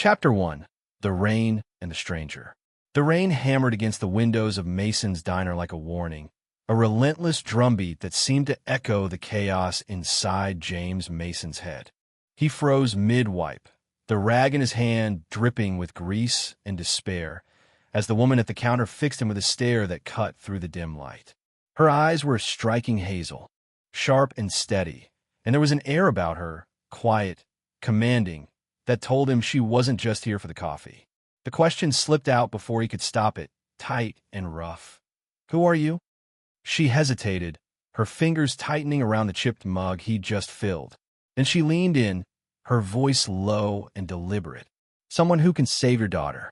Chapter 1. The Rain and the Stranger. The rain hammered against the windows of Mason's diner like a warning, a relentless drumbeat that seemed to echo the chaos inside James Mason's head. He froze mid-wipe, the rag in his hand dripping with grease and despair, as the woman at the counter fixed him with a stare that cut through the dim light. Her eyes were striking hazel, sharp and steady, and there was an air about her, quiet, commanding, that told him she wasn't just here for the coffee. The question slipped out before he could stop it, tight and rough. "Who are you?" She hesitated, her fingers tightening around the chipped mug he'd just filled. Then she leaned in, her voice low and deliberate. "Someone who can save your daughter."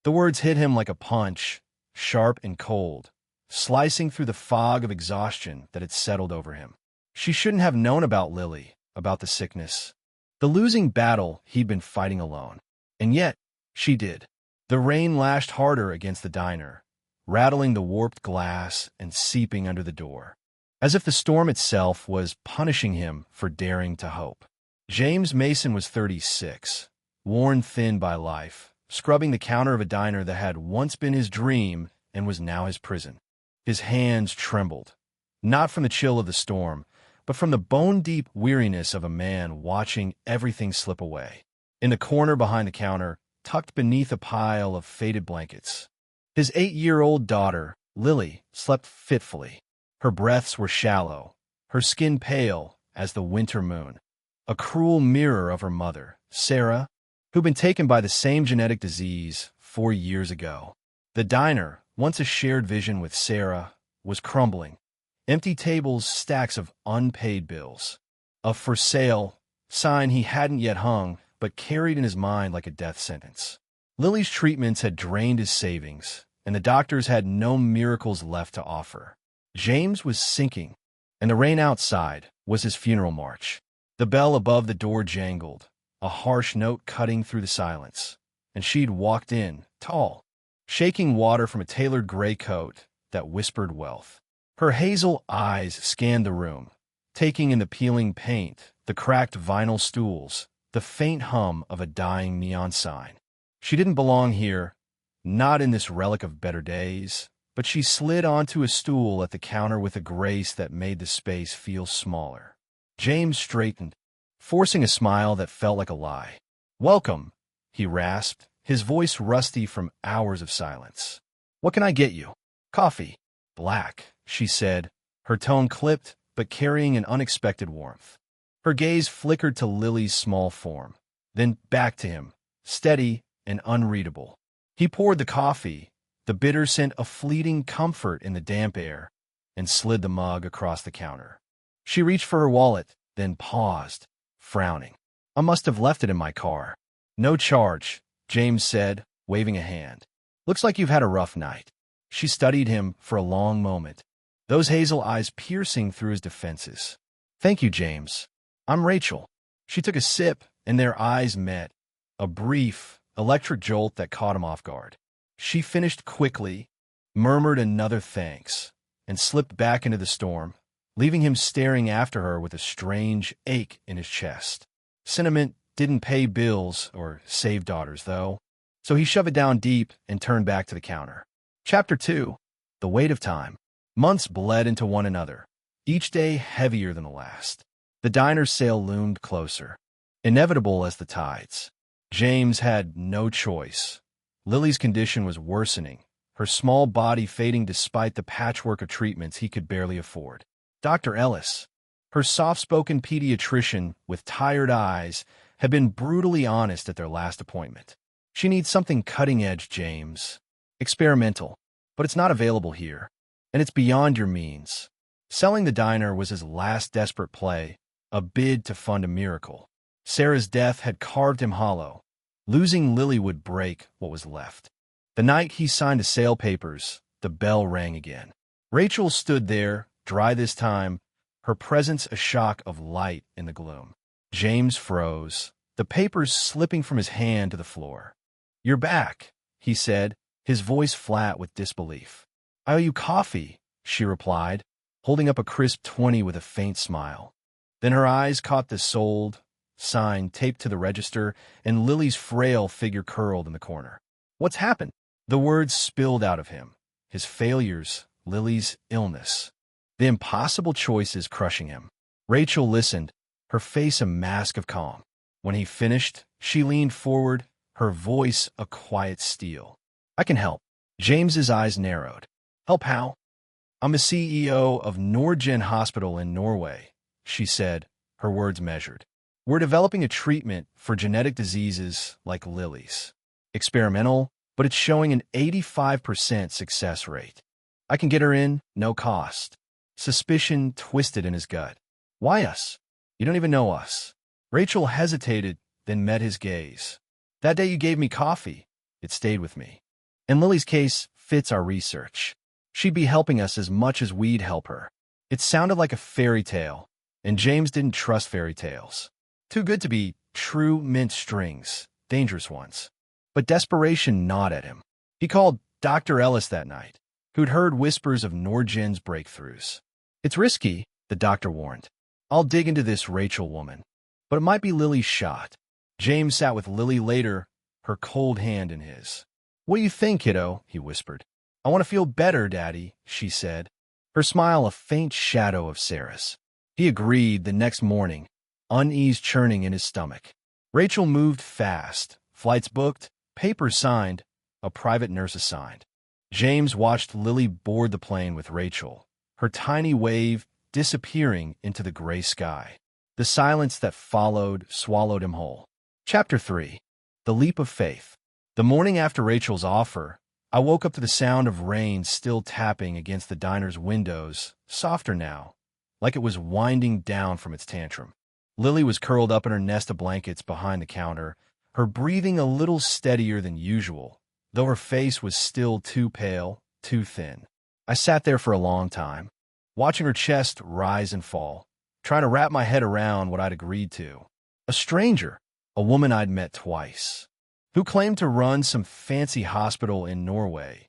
The words hit him like a punch, sharp and cold, slicing through the fog of exhaustion that had settled over him. She shouldn't have known about Lily, about the sickness, the losing battle he'd been fighting alone. And yet, she did. The rain lashed harder against the diner, rattling the warped glass and seeping under the door, as if the storm itself was punishing him for daring to hope. James Mason was 36, worn thin by life, scrubbing the counter of a diner that had once been his dream and was now his prison. His hands trembled, not from the chill of the storm, but from the bone-deep weariness of a man watching everything slip away. In the corner behind the counter, tucked beneath a pile of faded blankets, his 8-year-old daughter, Lily, slept fitfully. Her breaths were shallow, her skin pale as the winter moon, a cruel mirror of her mother, Sarah, who'd been taken by the same genetic disease 4 years ago. The diner, once a shared vision with Sarah, was crumbling. Empty tables, stacks of unpaid bills. A "for sale" sign he hadn't yet hung, but carried in his mind like a death sentence. Lily's treatments had drained his savings, and the doctors had no miracles left to offer. James was sinking, and the rain outside was his funeral march. The bell above the door jangled, a harsh note cutting through the silence, and she'd walked in, tall, shaking water from a tailored gray coat that whispered wealth. Her hazel eyes scanned the room, taking in the peeling paint, the cracked vinyl stools, the faint hum of a dying neon sign. She didn't belong here, not in this relic of better days, but she slid onto a stool at the counter with a grace that made the space feel smaller. James straightened, forcing a smile that felt like a lie. "Welcome," he rasped, his voice rusty from hours of silence. "What can I get you?" "Coffee." "Black," she said, her tone clipped but carrying an unexpected warmth. Her gaze flickered to Lily's small form, then back to him, steady and unreadable. He poured the coffee, the bitter scent a fleeting comfort in the damp air, and slid the mug across the counter. She reached for her wallet, then paused, frowning. "I must have left it in my car." "No charge," James said, waving a hand. "Looks like you've had a rough night." She studied him for a long moment, those hazel eyes piercing through his defenses. "Thank you, James. I'm Rachel." She took a sip, and their eyes met, a brief, electric jolt that caught him off guard. She finished quickly, murmured another thanks, and slipped back into the storm, leaving him staring after her with a strange ache in his chest. Sentiment didn't pay bills or save daughters, though, so he shoved it down deep and turned back to the counter. Chapter 2. The Weight of Time. Months bled into one another, each day heavier than the last. The diner's sale loomed closer, inevitable as the tides. James had no choice. Lily's condition was worsening, her small body fading despite the patchwork of treatments he could barely afford. Dr. Ellis, her soft-spoken pediatrician with tired eyes, had been brutally honest at their last appointment. "She needs something cutting-edge, James. Experimental, but it's not available here, and it's beyond your means." Selling the diner was his last desperate play, a bid to fund a miracle. Sarah's death had carved him hollow. Losing Lily would break what was left. The night he signed the sale papers, the bell rang again. Rachel stood there, dry this time, her presence a shock of light in the gloom. James froze, the papers slipping from his hand to the floor. "You're back," he said, his voice flat with disbelief. "I owe you coffee," she replied, holding up a crisp 20 with a faint smile. Then her eyes caught the sold, sign taped to the register, and Lily's frail figure curled in the corner. What's happened? The words spilled out of him. His failures, Lily's illness. The impossible choices crushing him. Rachel listened, her face a mask of calm. When he finished, she leaned forward, her voice a quiet steel. I can help. James's eyes narrowed. Help how? I'm the CEO of Norgen Hospital in Norway, she said, her words measured. We're developing a treatment for genetic diseases like Lily's. Experimental, but it's showing an 85% success rate. I can get her in, no cost. Suspicion twisted in his gut. Why us? You don't even know us. Rachel hesitated, then met his gaze. That day you gave me coffee. It stayed with me. And Lily's case fits our research. She'd be helping us as much as we'd help her. It sounded like a fairy tale, and James didn't trust fairy tales. Too good to be true mint strings, dangerous ones. But desperation gnawed at him. He called Dr. Ellis that night, who'd heard whispers of Norgen's breakthroughs. It's risky, the doctor warned. I'll dig into this Rachel woman. But it might be Lily's shot. James sat with Lily later, her cold hand in his. What do you think, kiddo? He whispered. I want to feel better, Daddy, she said, her smile a faint shadow of Sarah's. He agreed the next morning, unease churning in his stomach. Rachel moved fast, flights booked, papers signed, a private nurse assigned. James watched Lily board the plane with Rachel, her tiny wave disappearing into the gray sky. The silence that followed swallowed him whole. Chapter 3. The Leap of Faith. The morning after Rachel's offer, I woke up to the sound of rain still tapping against the diner's windows, softer now, like it was winding down from its tantrum. Lily was curled up in her nest of blankets behind the counter, her breathing a little steadier than usual, though her face was still too pale, too thin. I sat there for a long time, watching her chest rise and fall, trying to wrap my head around what I'd agreed to. A stranger, a woman I'd met twice, who claimed to run some fancy hospital in Norway,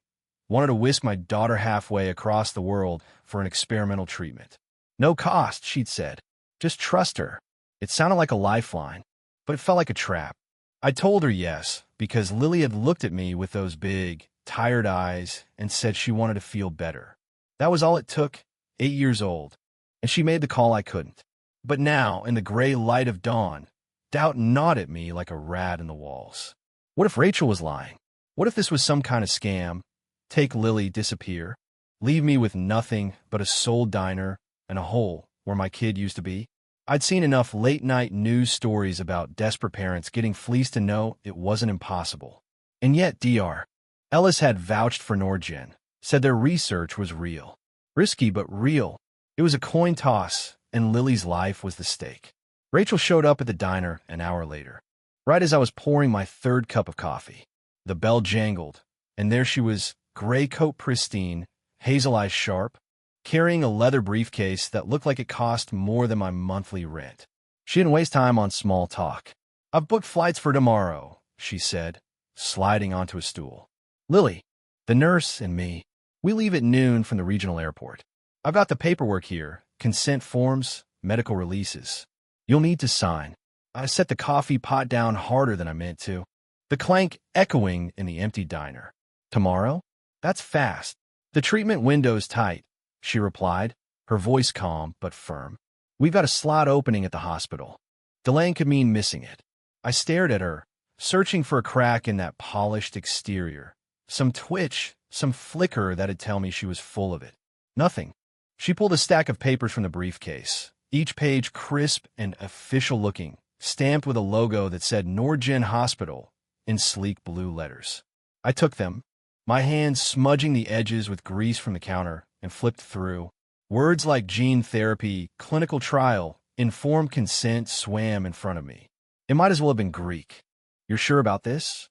wanted to whisk my daughter halfway across the world for an experimental treatment. No cost, she'd said. Just trust her. It sounded like a lifeline, but it felt like a trap. I told her yes, because Lily had looked at me with those big, tired eyes and said she wanted to feel better. That was all it took, 8 years old, and she made the call I couldn't. But now, in the gray light of dawn, doubt gnawed at me like a rat in the walls. What if Rachel was lying? What if this was some kind of scam? Take Lily, disappear, leave me with nothing but a sold diner and a hole where my kid used to be? I'd seen enough late-night news stories about desperate parents getting fleeced to know it wasn't impossible. And yet Dr. Ellis had vouched for Norgen, said their research was real. Risky but real. It was a coin toss, and Lily's life was the stake. Rachel showed up at the diner an hour later, right as I was pouring my third cup of coffee. The bell jangled, and there she was, gray coat pristine, hazel eyes sharp, carrying a leather briefcase that looked like it cost more than my monthly rent. She didn't waste time on small talk. I've booked flights for tomorrow, she said, sliding onto a stool. Lily, the nurse, and me, we leave at noon from the regional airport. I've got the paperwork here, consent forms, medical releases. You'll need to sign. I set the coffee pot down harder than I meant to, the clank echoing in the empty diner. Tomorrow? That's fast. The treatment window's tight, she replied, her voice calm but firm. We've got a slot opening at the hospital. Delaying could mean missing it. I stared at her, searching for a crack in that polished exterior. Some twitch, some flicker that'd tell me she was full of it. Nothing. She pulled a stack of papers from the briefcase, each page crisp and official-looking, stamped with a logo that said Norgen Hospital in sleek blue letters. I took them, my hands smudging the edges with grease from the counter, and flipped through. Words like gene therapy, clinical trial, informed consent swam in front of me. It might as well have been Greek. You're sure about this?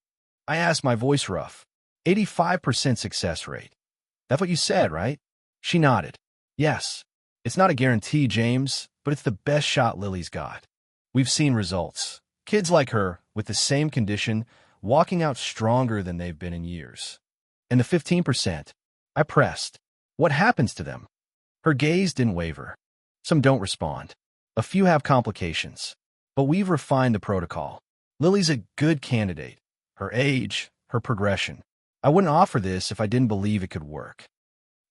I asked, my voice rough. 85% success rate. That's what you said, right? She nodded. Yes. It's not a guarantee, James, but it's the best shot Lily's got. We've seen results. Kids like her, with the same condition, walking out stronger than they've been in years. And the 15%? I pressed. What happens to them? Her gaze didn't waver. Some don't respond. A few have complications. but we've refined the protocol. Lily's a good candidate. Her age, her progression. I wouldn't offer this if I didn't believe it could work.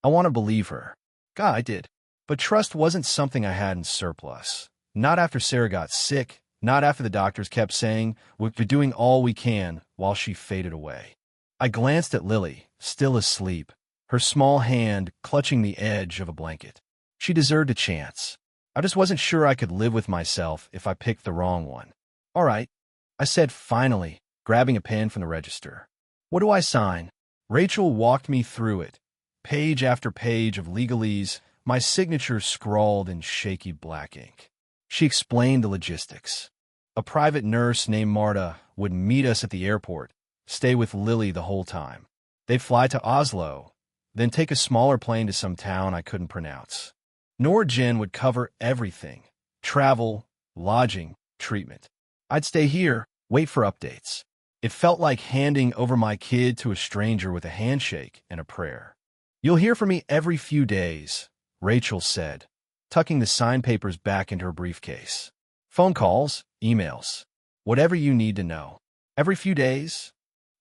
I want to believe her. God, I did. But trust wasn't something I had in surplus. Not after Sarah got sick, not after the doctors kept saying, we're doing all we can, while she faded away. I glanced at Lily, still asleep, her small hand clutching the edge of a blanket. She deserved a chance. I just wasn't sure I could live with myself if I picked the wrong one. All right, I said finally, grabbing a pen from the register. What do I sign? Rachel walked me through it, page after page of legalese, my signature scrawled in shaky black ink. She explained the logistics. A private nurse named Marta would meet us at the airport, stay with Lily the whole time. They'd fly to Oslo, then take a smaller plane to some town I couldn't pronounce. Norjen would cover everything: travel, lodging, treatment. I'd stay here, wait for updates. It felt like handing over my kid to a stranger with a handshake and a prayer. You'll hear from me every few days, Rachel said, tucking the signed papers back into her briefcase. Phone calls, emails, whatever you need to know. Every few days?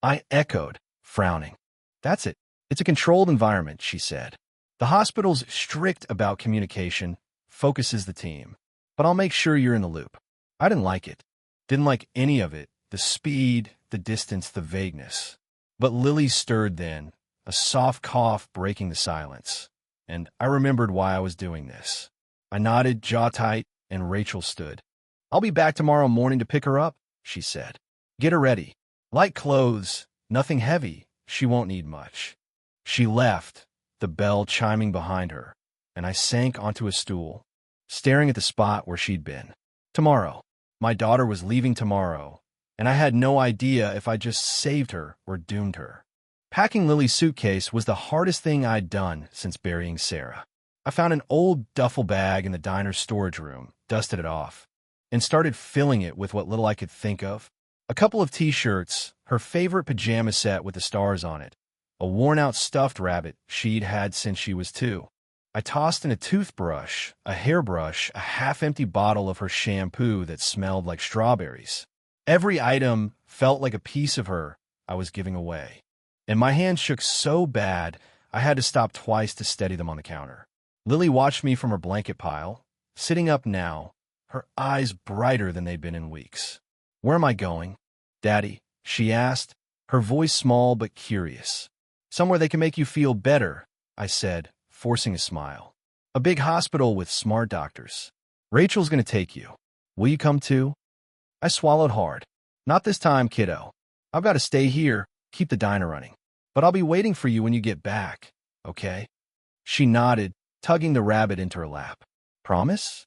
I echoed, frowning. That's it. It's a controlled environment, she said. The hospital's strict about communication, focuses the team. But I'll make sure you're in the loop. I didn't like it. Didn't like any of it. The speed, the distance, the vagueness. But Lily stirred then, a soft cough breaking the silence. And I remembered why I was doing this. I nodded, jaw tight, and Rachel stood. I'll be back tomorrow morning to pick her up, she said. Get her ready. Light clothes, nothing heavy. She won't need much. She left, the bell chiming behind her, and I sank onto a stool, staring at the spot where she'd been. Tomorrow. My daughter was leaving tomorrow, and I had no idea if I just saved her or doomed her. Packing Lily's suitcase was the hardest thing I'd done since burying Sarah. I found an old duffel bag in the diner's storage room, dusted it off, and started filling it with what little I could think of. A couple of t-shirts, her favorite pajama set with the stars on it, a worn-out stuffed rabbit she'd had since she was 2. I tossed in a toothbrush, a hairbrush, a half-empty bottle of her shampoo that smelled like strawberries. Every item felt like a piece of her I was giving away. And my hands shook so bad, I had to stop twice to steady them on the counter. Lily watched me from her blanket pile, sitting up now, her eyes brighter than they'd been in weeks. Where am I going, Daddy? She asked, her voice small but curious. Somewhere they can make you feel better, I said, forcing a smile. A big hospital with smart doctors. Rachel's going to take you. Will you come too? I swallowed hard. Not this time, kiddo. I've got to stay here, keep the diner running. But I'll be waiting for you when you get back, okay? She nodded, tugging the rabbit into her lap. Promise?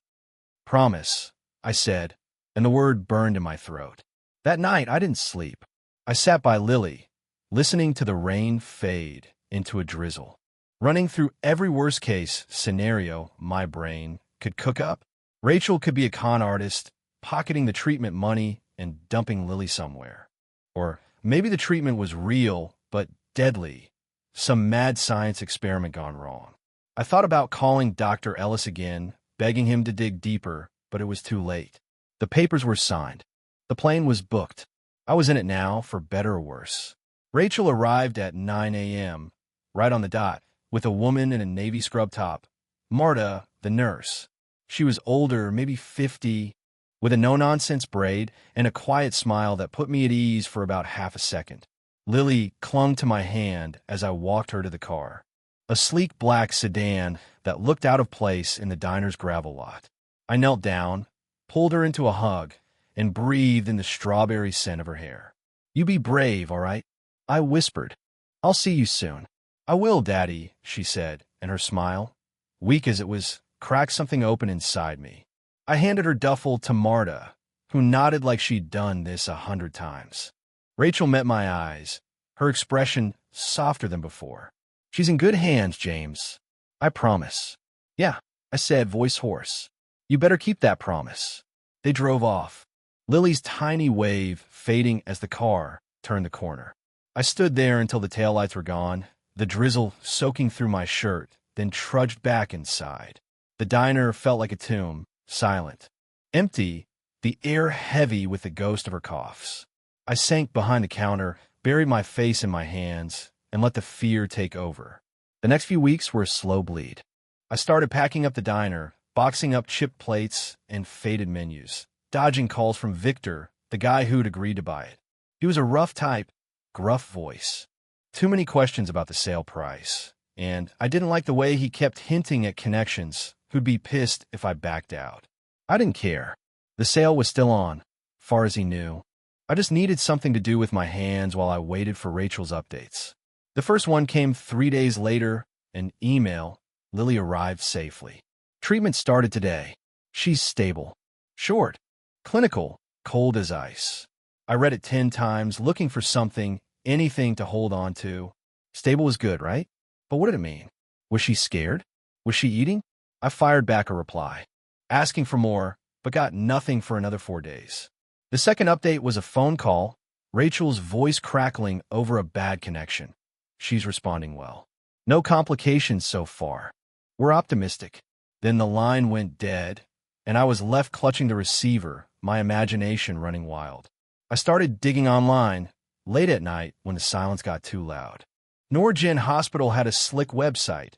Promise, I said, and the word burned in my throat. That night, I didn't sleep. I sat by Lily, listening to the rain fade into a drizzle, running through every worst-case scenario my brain could cook up. Rachel could be a con artist, pocketing the treatment money and dumping Lily somewhere. Or maybe the treatment was real, but deadly, some mad science experiment gone wrong. I thought about calling Dr. Ellis again, begging him to dig deeper, but it was too late. The papers were signed. The plane was booked. I was in it now, for better or worse. Rachel arrived at 9 a.m., right on the dot, with a woman in a navy scrub top. Marta, the nurse. She was older, maybe 50, with a no-nonsense braid and a quiet smile that put me at ease for about half a second. Lily clung to my hand as I walked her to the car, a sleek black sedan that looked out of place in the diner's gravel lot. I knelt down, pulled her into a hug, and breathed in the strawberry scent of her hair. You be brave, all right? I whispered. I'll see you soon. I will, Daddy, she said, and her smile, weak as it was, cracked something open inside me. I handed her duffel to Marta, who nodded like she'd done this 100 times. Rachel met my eyes, her expression softer than before. She's in good hands, James. I promise. Yeah, I said, voice hoarse. You better keep that promise. They drove off, Lily's tiny wave fading as the car turned the corner. I stood there until the taillights were gone, the drizzle soaking through my shirt, then trudged back inside. The diner felt like a tomb, silent, empty, the air heavy with the ghost of her coughs. I sank behind the counter, buried my face in my hands, and let the fear take over. The next few weeks were a slow bleed. I started packing up the diner, boxing up chipped plates and faded menus, dodging calls from Victor, the guy who'd agreed to buy it. He was a rough type, gruff voice. Too many questions about the sale price, and I didn't like the way he kept hinting at connections who'd be pissed if I backed out. I didn't care. The sale was still on, far as he knew. I just needed something to do with my hands while I waited for Rachel's updates. The first one came 3 days later, an email. Lily arrived safely. Treatment started today. She's stable. Short. Clinical. Cold as ice. I read it 10 times, looking for something, anything to hold on to. Stable was good, right? But what did it mean? Was she scared? Was she eating? I fired back a reply, asking for more, but got nothing for another 4 days. The second update was a phone call, Rachel's voice crackling over a bad connection. She's responding well. No complications so far. We're optimistic. Then the line went dead, and I was left clutching the receiver, my imagination running wild. I started digging online, late at night when the silence got too loud. Norgen Hospital had a slick website,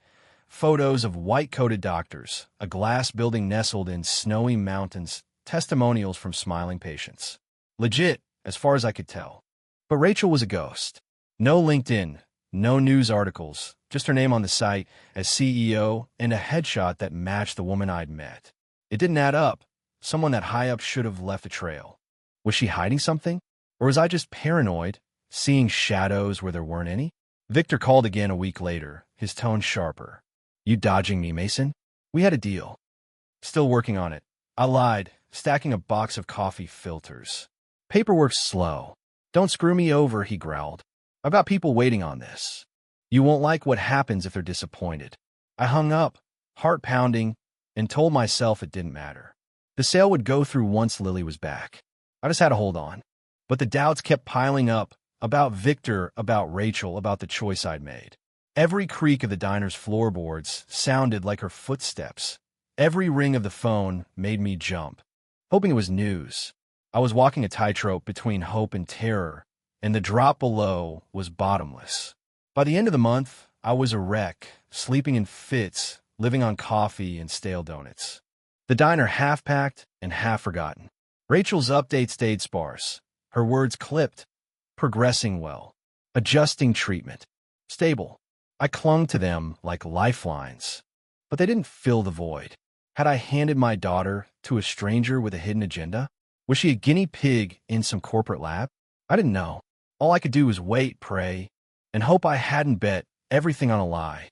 photos of white-coated doctors, a glass building nestled in snowy mountains, testimonials from smiling patients. Legit, as far as I could tell. But Rachel was a ghost. No LinkedIn, no news articles, just her name on the site as CEO and a headshot that matched the woman I'd met. It didn't add up. Someone that high up should have left a trail. Was she hiding something? Or was I just paranoid, seeing shadows where there weren't any? Victor called again a week later, his tone sharper. You dodging me, Mason? We had a deal. Still working on it. I lied, stacking a box of coffee filters. Paperwork's slow. Don't screw me over, he growled. I've got people waiting on this. You won't like what happens if they're disappointed. I hung up, heart pounding, and told myself it didn't matter. The sale would go through once Lily was back. I just had to hold on. But the doubts kept piling up, about Victor, about Rachel, about the choice I'd made. Every creak of the diner's floorboards sounded like her footsteps. Every ring of the phone made me jump, hoping it was news. I was walking a tightrope between hope and terror, and the drop below was bottomless. By the end of the month, I was a wreck, sleeping in fits, living on coffee and stale donuts. The diner half-packed and half-forgotten. Rachel's update stayed sparse. Her words clipped. Progressing well. Adjusting treatment. Stable. I clung to them like lifelines. But they didn't fill the void. Had I handed my daughter to a stranger with a hidden agenda? Was she a guinea pig in some corporate lab? I didn't know. All I could do was wait, pray, and hope I hadn't bet everything on a lie.